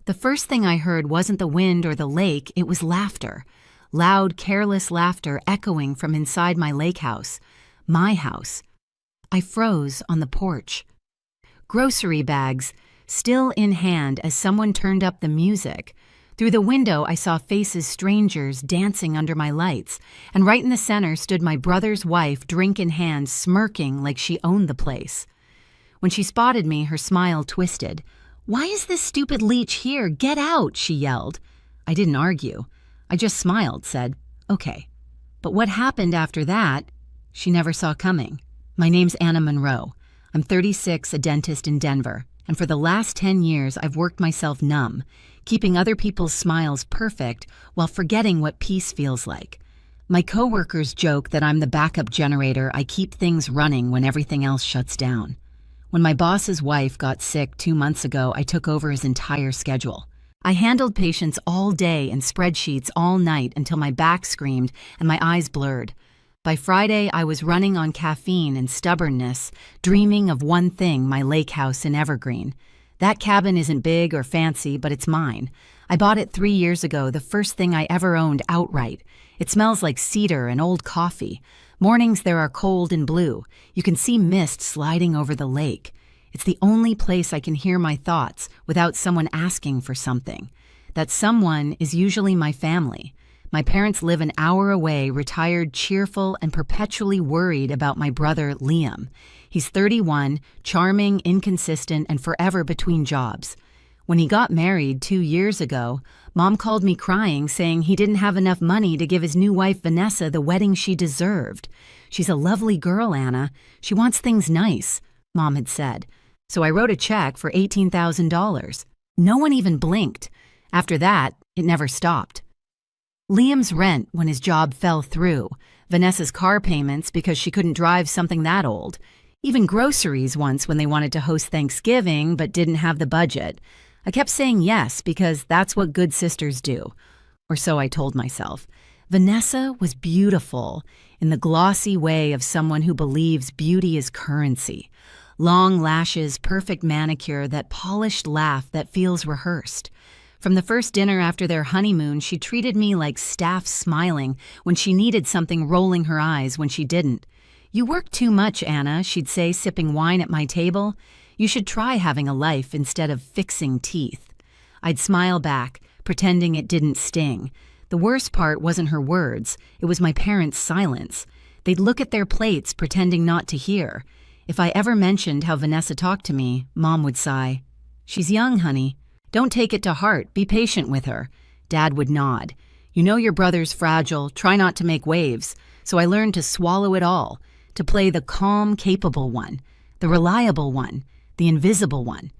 The first thing I heard wasn't the wind or the lake, it was laughter. Loud, careless laughter echoing from inside my lake house. My house. I froze on the porch. Grocery bags, still in hand as someone turned up the music. Through the window, I saw faces strangers dancing under my lights, and right in the center stood my brother's wife, drink in hand, smirking like she owned the place. When she spotted me, her smile twisted. "Why is this stupid Leech here? Get out!" she yelled. I didn't argue. I just smiled, said, "Okay." But what happened after that, she never saw coming. My name's Anna Monroe. I'm 36, a dentist in Denver, and for the last 10 years I've worked myself numb, keeping other people's smiles perfect while forgetting what peace feels like. My coworkers joke that I'm the backup generator. I keep things running when everything else shuts down. When my boss's wife got sick 2 months ago, I took over his entire schedule. I handled patients all day and spreadsheets all night until my back screamed and my eyes blurred. By Friday, I was running on caffeine and stubbornness, dreaming of one thing, my lake house in Evergreen. That cabin isn't big or fancy, but it's mine. I bought it 3 years ago, the first thing I ever owned outright. It smells like cedar and old coffee. Mornings there are cold and blue. You can see mist sliding over the lake. It's the only place I can hear my thoughts without someone asking for something. That someone is usually my family. My parents live an hour away, retired, cheerful, and perpetually worried about my brother, Liam. He's 31, charming, inconsistent, and forever between jobs. When he got married 2 years ago, Mom called me crying, saying he didn't have enough money to give his new wife, Vanessa, the wedding she deserved. "She's a lovely girl, Anna. She wants things nice," Mom had said. So I wrote a check for $18,000. No one even blinked. After that, it never stopped. Liam's rent when his job fell through, Vanessa's car payments because she couldn't drive something that old, even groceries once when they wanted to host Thanksgiving but didn't have the budget. I kept saying yes because that's what good sisters do. Or so I told myself. Vanessa was beautiful in the glossy way of someone who believes beauty is currency. Long lashes, perfect manicure, that polished laugh that feels rehearsed. From the first dinner after their honeymoon, she treated me like staff smiling when she needed something, rolling her eyes when she didn't. "You work too much, Anna," she'd say, sipping wine at my table. "You should try having a life instead of fixing teeth." I'd smile back, pretending it didn't sting. The worst part wasn't her words, it was my parents' silence. They'd look at their plates, pretending not to hear. If I ever mentioned how Vanessa talked to me, Mom would sigh. "She's young, honey. Don't take it to heart, be patient with her." Dad would nod. "You know your brother's fragile, try not to make waves." So I learned to swallow it all, to play the calm, capable one, the reliable one, the invisible one.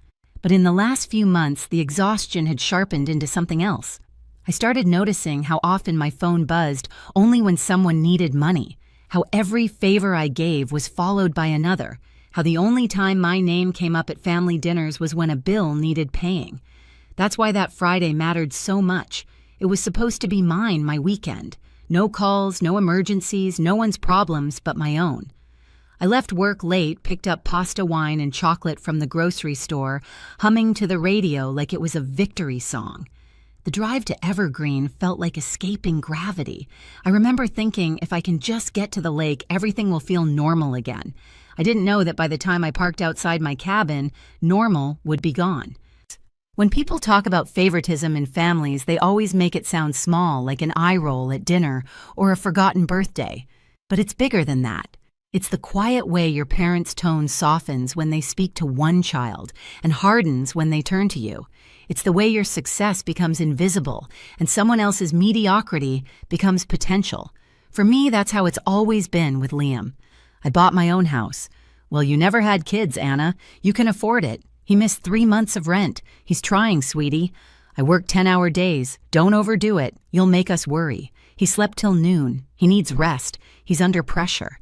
But in the last few months, the exhaustion had sharpened into something else. I started noticing how often my phone buzzed only when someone needed money, how every favor I gave was followed by another, how the only time my name came up at family dinners was when a bill needed paying. That's why that Friday mattered so much. It was supposed to be mine, my weekend. No calls, no emergencies, no one's problems but my own. I left work late, picked up pasta, wine, and chocolate from the grocery store, humming to the radio like it was a victory song. The drive to Evergreen felt like escaping gravity. I remember thinking, if I can just get to the lake, everything will feel normal again. I didn't know that by the time I parked outside my cabin, normal would be gone. When people talk about favoritism in families, they always make it sound small, like an eye roll at dinner or a forgotten birthday. But it's bigger than that. It's the quiet way your parents' tone softens when they speak to one child and hardens when they turn to you. It's the way your success becomes invisible and someone else's mediocrity becomes potential. For me, that's how it's always been with Liam. I bought my own house. "Well, you never had kids, Anna. You can afford it. He missed 3 months of rent. He's trying, sweetie. I work 10-hour days. Don't overdo it. You'll make us worry. He slept till noon. He needs rest. He's under pressure."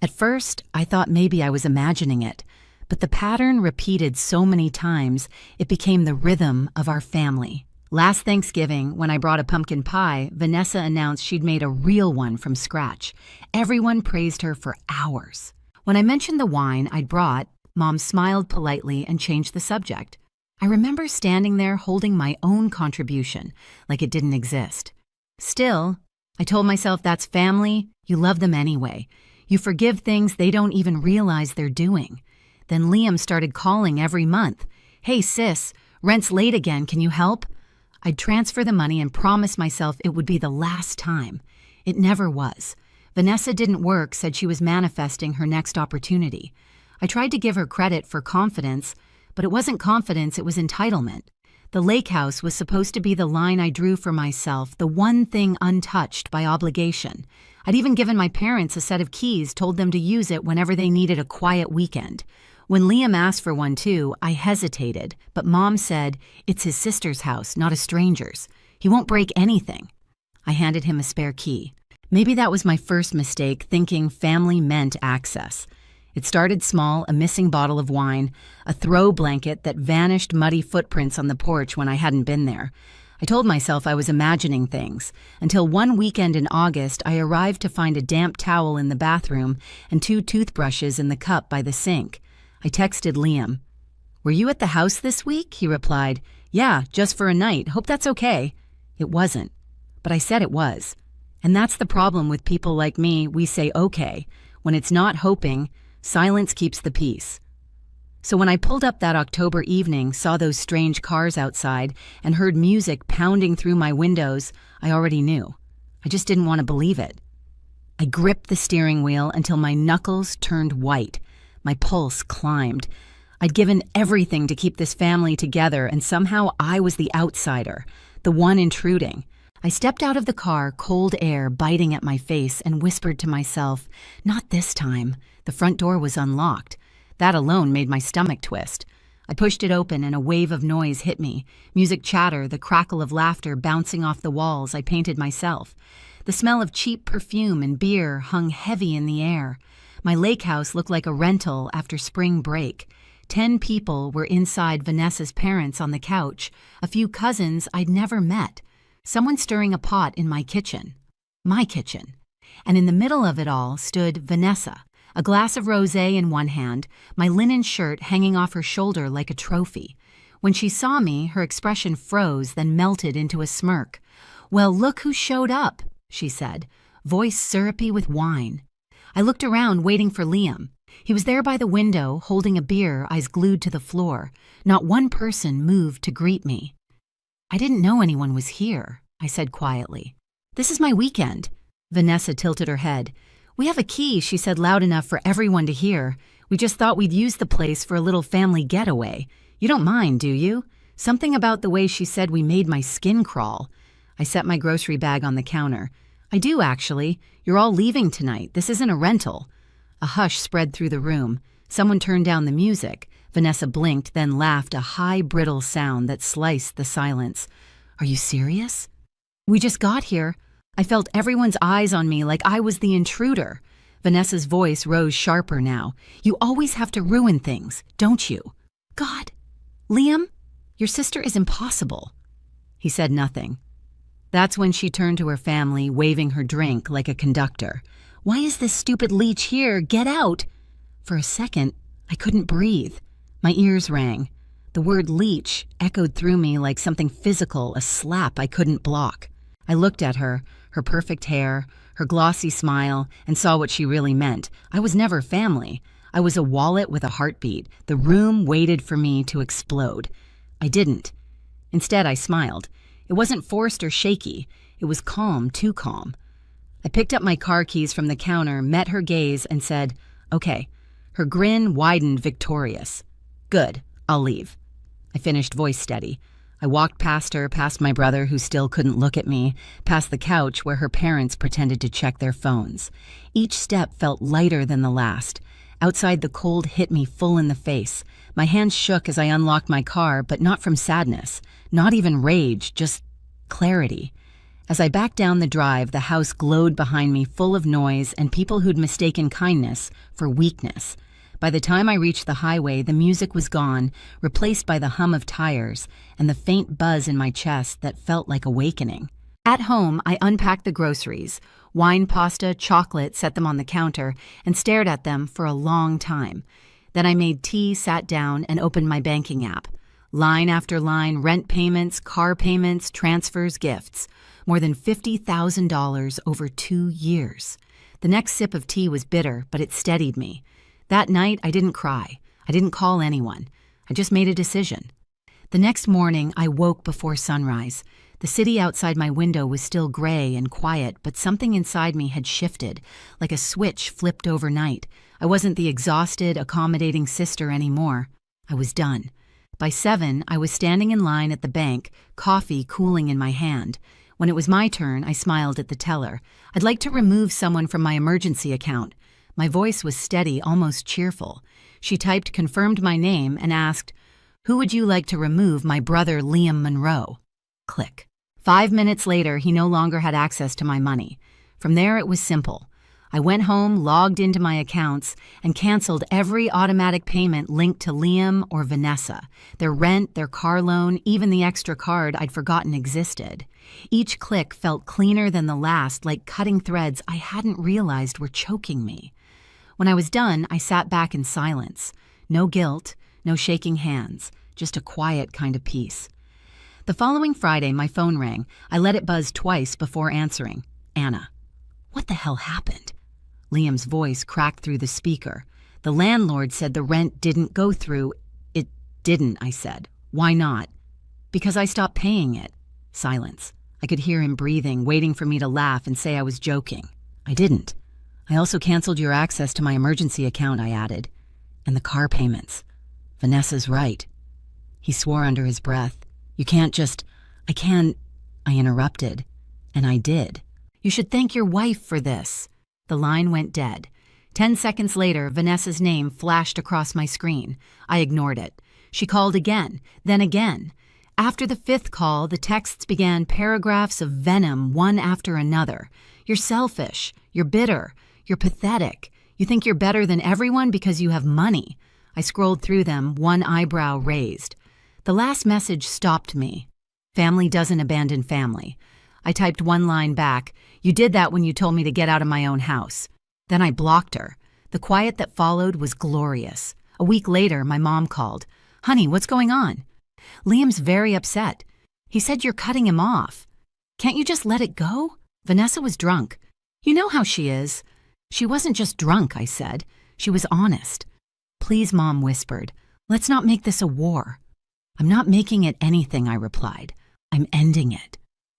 At first, I thought maybe I was imagining it, but the pattern repeated so many times, it became the rhythm of our family. Last Thanksgiving, when I brought a pumpkin pie, Vanessa announced she'd made a real one from scratch. Everyone praised her for hours. When I mentioned the wine I'd brought, Mom smiled politely and changed the subject. I remember standing there holding my own contribution, like it didn't exist. Still, I told myself that's family, you love them anyway. You forgive things they don't even realize they're doing. Then Liam started calling every month. Hey sis, rent's late again, can you help? I'd transfer the money and promise myself it would be the last time. It never was. Vanessa didn't work, said she was manifesting her next opportunity. I tried to give her credit for confidence, but it wasn't confidence, it was entitlement. The lake house was supposed to be the line I drew for myself, the one thing untouched by obligation. I'd even given my parents a set of keys, told them to use it whenever they needed a quiet weekend. When Liam asked for one too, I hesitated, but Mom said, it's his sister's house, not a stranger's. He won't break anything. I handed him a spare key. Maybe that was my first mistake, thinking family meant access. It started small, a missing bottle of wine, a throw blanket that vanished, muddy footprints on the porch when I hadn't been there. I told myself I was imagining things, until one weekend in August I arrived to find a damp towel in the bathroom and 2 toothbrushes in the cup by the sink. I texted Liam. Were you at the house this week? He replied, yeah, just for a night. Hope that's okay. It wasn't, but I said it was. And that's the problem with people like me, we say okay. When it's not hoping, silence keeps the peace. So when I pulled up that October evening, saw those strange cars outside, and heard music pounding through my windows, I already knew. I just didn't want to believe it. I gripped the steering wheel until my knuckles turned white. My pulse climbed. I'd given everything to keep this family together, and somehow I was the outsider, the one intruding. I stepped out of the car, cold air biting at my face, and whispered to myself, not this time. The front door was unlocked. That alone made my stomach twist. I pushed it open and a wave of noise hit me. Music chatter, the crackle of laughter bouncing off the walls I painted myself. The smell of cheap perfume and beer hung heavy in the air. My lake house looked like a rental after spring break. 10 people were inside Vanessa's parents on the couch, a few cousins I'd never met. Someone stirring a pot in my kitchen. My kitchen. And in the middle of it all stood Vanessa, a glass of rosé in one hand, my linen shirt hanging off her shoulder like a trophy. When she saw me, her expression froze, then melted into a smirk. Well, look who showed up, she said, voice syrupy with wine. I looked around, waiting for Liam. He was there by the window, holding a beer, eyes glued to the floor. Not one person moved to greet me. I didn't know anyone was here, I said quietly. This is my weekend. Vanessa tilted her head. We have a key, she said loud enough for everyone to hear. We just thought we'd use the place for a little family getaway. You don't mind, do you? Something about the way she said we made my skin crawl. I set my grocery bag on the counter. I do, actually. You're all leaving tonight. This isn't a rental. A hush spread through the room. Someone turned down the music. Vanessa blinked, then laughed, a high, brittle sound that sliced the silence. Are you serious? We just got here. I felt everyone's eyes on me like I was the intruder. Vanessa's voice rose sharper now. You always have to ruin things, don't you? God. Liam, your sister is impossible. He said nothing. That's when she turned to her family, waving her drink like a conductor. Why is this stupid Leech here? Get out! For a second, I couldn't breathe. My ears rang. The word Leech echoed through me like something physical, a slap I couldn't block. I looked at her, her perfect hair, her glossy smile, and saw what she really meant. I was never family. I was a wallet with a heartbeat. The room waited for me to explode. I didn't. Instead, I smiled. It wasn't forced or shaky. It was calm, too calm. I picked up my car keys from the counter, met her gaze, and said, okay. Her grin widened, victorious. Good, I'll leave. I finished voice steady. I walked past her, past my brother who still couldn't look at me, past the couch where her parents pretended to check their phones. Each step felt lighter than the last. Outside, the cold hit me full in the face. My hands shook as I unlocked my car, but not from sadness, not even rage, just clarity. As I backed down the drive, the house glowed behind me, full of noise and people who'd mistaken kindness for weakness. By the time I reached the highway, the music was gone, replaced by the hum of tires and the faint buzz in my chest that felt like awakening. At home, I unpacked the groceries, wine, pasta, chocolate, set them on the counter, and stared at them for a long time. Then I made tea, sat down, and opened my banking app. Line after line, rent payments, car payments, transfers, gifts. More than $50,000 over 2 years. The next sip of tea was bitter, but it steadied me. That night, I didn't cry. I didn't call anyone. I just made a decision. The next morning, I woke before sunrise. The city outside my window was still gray and quiet, but something inside me had shifted, like a switch flipped overnight. I wasn't the exhausted, accommodating sister anymore. I was done. By 7, I was standing in line at the bank, coffee cooling in my hand. When it was my turn, I smiled at the teller. I'd like to remove someone from my emergency account. My voice was steady, almost cheerful. She typed, confirmed my name, and asked, "Who would you like to remove my brother Liam Monroe?" Click. 5 minutes later, he no longer had access to my money. From there, it was simple. I went home, logged into my accounts, and canceled every automatic payment linked to Liam or Vanessa. Their rent, their car loan, even the extra card I'd forgotten existed. Each click felt cleaner than the last, like cutting threads I hadn't realized were choking me. When I was done, I sat back in silence. No guilt, no shaking hands, just a quiet kind of peace. The following Friday, my phone rang. I let it buzz twice before answering. Anna. What the hell happened? Liam's voice cracked through the speaker. The landlord said the rent didn't go through. It didn't, I said. Why not? Because I stopped paying it. Silence. I could hear him breathing, waiting for me to laugh and say I was joking. I didn't. I also canceled your access to my emergency account, I added. And the car payments. Vanessa's right. He swore under his breath. You can't just... I can't... I interrupted. And I did. You should thank your wife for this. The line went dead. 10 seconds later, Vanessa's name flashed across my screen. I ignored it. She called again, then again. After the 5th call, the texts began paragraphs of venom, one after another. You're selfish. You're bitter. You're pathetic. You think you're better than everyone because you have money. I scrolled through them, one eyebrow raised. The last message stopped me. Family doesn't abandon family. I typed one line back. You did that when you told me to get out of my own house. Then I blocked her. The quiet that followed was glorious. A week later, my mom called. Honey, what's going on? Liam's very upset. He said you're cutting him off. Can't you just let it go? Vanessa was drunk. You know how she is. She wasn't just drunk, I said. She was honest. Please, Mom whispered. Let's not make this a war. I'm not making it anything, I replied. I'm ending it.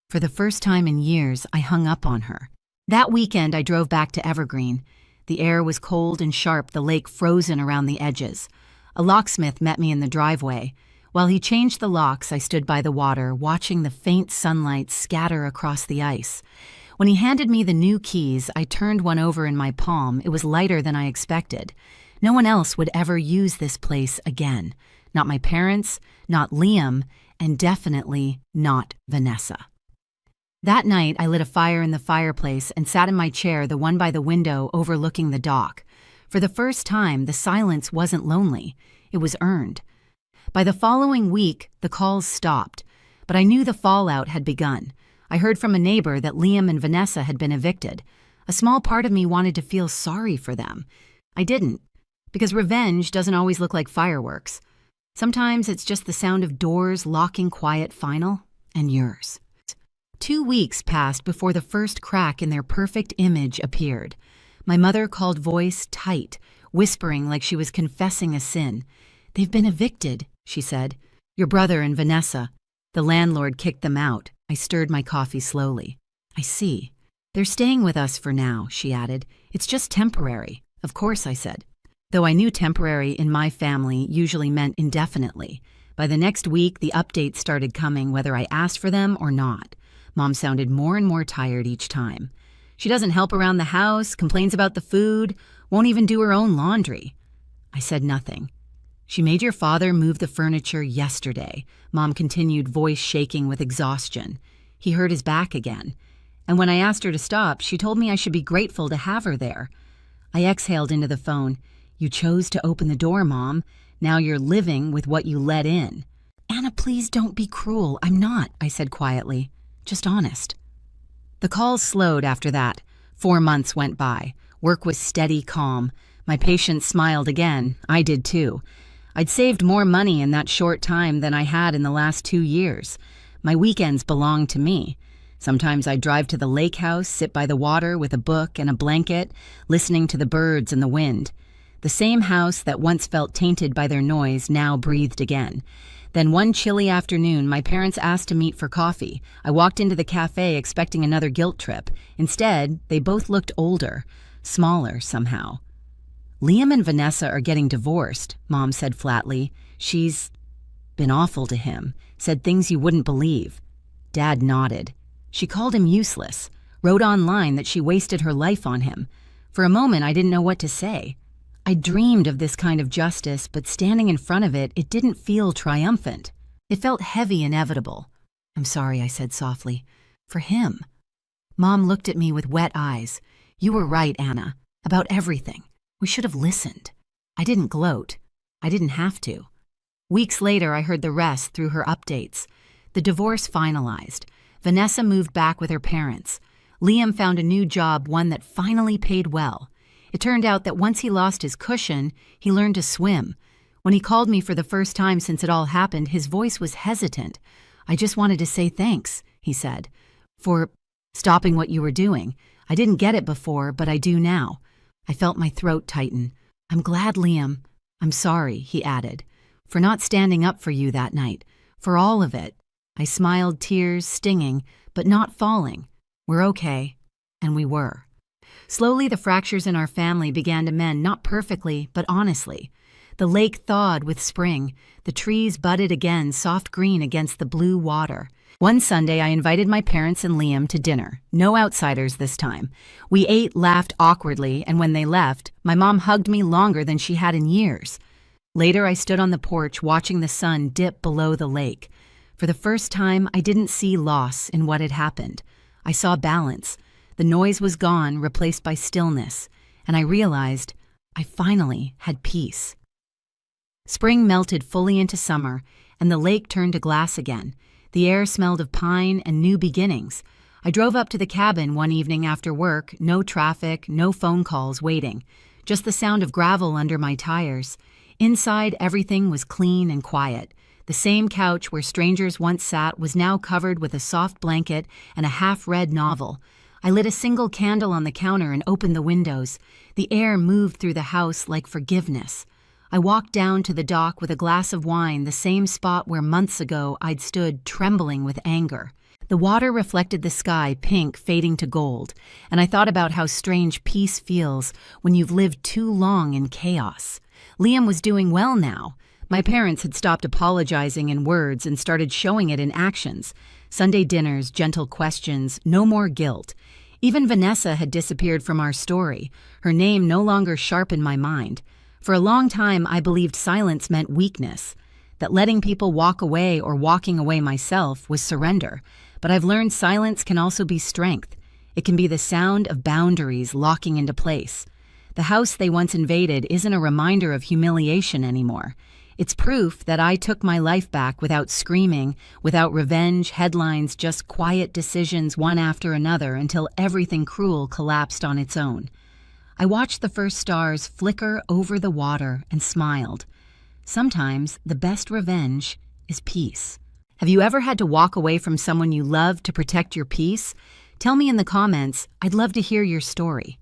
For the first time in years, I hung up on her. That weekend, I drove back to Evergreen. The air was cold and sharp, the lake frozen around the edges. A locksmith met me in the driveway. While he changed the locks, I stood by the water, watching the faint sunlight scatter across the ice. When he handed me the new keys, I turned one over in my palm. It was lighter than I expected. No one else would ever use this place again. Not my parents, not Liam, and definitely not Vanessa. That night, I lit a fire in the fireplace and sat in my chair, the one by the window overlooking the dock. For the first time, the silence wasn't lonely. It was earned. By the following week, the calls stopped, but I knew the fallout had begun. I heard from a neighbor that Liam and Vanessa had been evicted. A small part of me wanted to feel sorry for them. I didn't, because revenge doesn't always look like fireworks. Sometimes it's just the sound of doors locking quiet final, and yours. 2 weeks passed before the first crack in their perfect image appeared. My mother called voice tight, whispering like she was confessing a sin. They've been evicted, she said. Your brother and Vanessa. The landlord kicked them out. I stirred my coffee slowly. I see. They're staying with us for now, she added. It's just temporary. Of course, I said. Though I knew temporary in my family usually meant indefinitely. By the next week, the updates started coming whether I asked for them or not. Mom sounded more and more tired each time. She doesn't help around the house, complains about the food, won't even do her own laundry. I said nothing. She made your father move the furniture yesterday, Mom continued, voice shaking with exhaustion. He hurt his back again. And when I asked her to stop, she told me I should be grateful to have her there. I exhaled into the phone. You chose to open the door, Mom. Now you're living with what you let in. Anna, please don't be cruel. I'm not, I said quietly. Just honest. The calls slowed after that. 4 months went by. Work was steady, calm. My patients smiled again. I did too. I'd saved more money in that short time than I had in the last 2 years. My weekends belonged to me. Sometimes I'd drive to the lake house, sit by the water with a book and a blanket, listening to the birds and the wind. The same house that once felt tainted by their noise now breathed again. Then one chilly afternoon, my parents asked to meet for coffee. I walked into the cafe expecting another guilt trip. Instead, they both looked older, smaller somehow. "Liam and Vanessa are getting divorced," Mom said flatly. "She's been awful to him, said things you wouldn't believe." Dad nodded. "She called him useless, wrote online that she wasted her life on him. For a moment, I didn't know what to say. I dreamed of this kind of justice, but standing in front of it, it didn't feel triumphant. It felt heavy, inevitable. "I'm sorry," I said softly. "For him." Mom looked at me with wet eyes. "You were right, Anna, about everything. We should have listened." I didn't gloat. I didn't have to. Weeks later, I heard the rest through her updates. The divorce finalized. Vanessa moved back with her parents. Liam found a new job, one that finally paid well. It turned out that once he lost his cushion, he learned to swim. When he called me for the first time since it all happened, his voice was hesitant. "I just wanted to say thanks," he said, "for stopping what you were doing. I didn't get it before, but I do now." I felt my throat tighten. "I'm glad, Liam." "I'm sorry," he added, "for not standing up for you that night. For all of it." I smiled, tears stinging, but not falling. "We're okay." And we were. Slowly, the fractures in our family began to mend, not perfectly, but honestly. The lake thawed with spring. The trees budded again, soft green against the blue water. One Sunday, I invited my parents and Liam to dinner. No outsiders this time. We ate, laughed awkwardly, and when they left, my mom hugged me longer than she had in years. Later, I stood on the porch watching the sun dip below the lake. For the first time, I didn't see loss in what had happened. I saw balance. The noise was gone, replaced by stillness, and I realized I finally had peace. Spring melted fully into summer, and the lake turned to glass again. The air smelled of pine and new beginnings. I drove up to the cabin one evening after work, no traffic, no phone calls waiting, just the sound of gravel under my tires. Inside, everything was clean and quiet. The same couch where strangers once sat was now covered with a soft blanket and a half-read novel. I lit a single candle on the counter and opened the windows. The air moved through the house like forgiveness. I walked down to the dock with a glass of wine, the same spot where months ago I'd stood trembling with anger. The water reflected the sky, pink fading to gold, and I thought about how strange peace feels when you've lived too long in chaos. Liam was doing well now. My parents had stopped apologizing in words and started showing it in actions. Sunday dinners, gentle questions, no more guilt. Even Vanessa had disappeared from our story, her name no longer sharp in my mind. For a long time, I believed silence meant weakness, that letting people walk away or walking away myself was surrender. But I've learned silence can also be strength. It can be the sound of boundaries locking into place. The house they once invaded isn't a reminder of humiliation anymore. It's proof that I took my life back without screaming, without revenge, headlines, just quiet decisions one after another until everything cruel collapsed on its own. I watched the first stars flicker over the water and smiled. Sometimes the best revenge is peace. Have you ever had to walk away from someone you love to protect your peace? Tell me in the comments. I'd love to hear your story.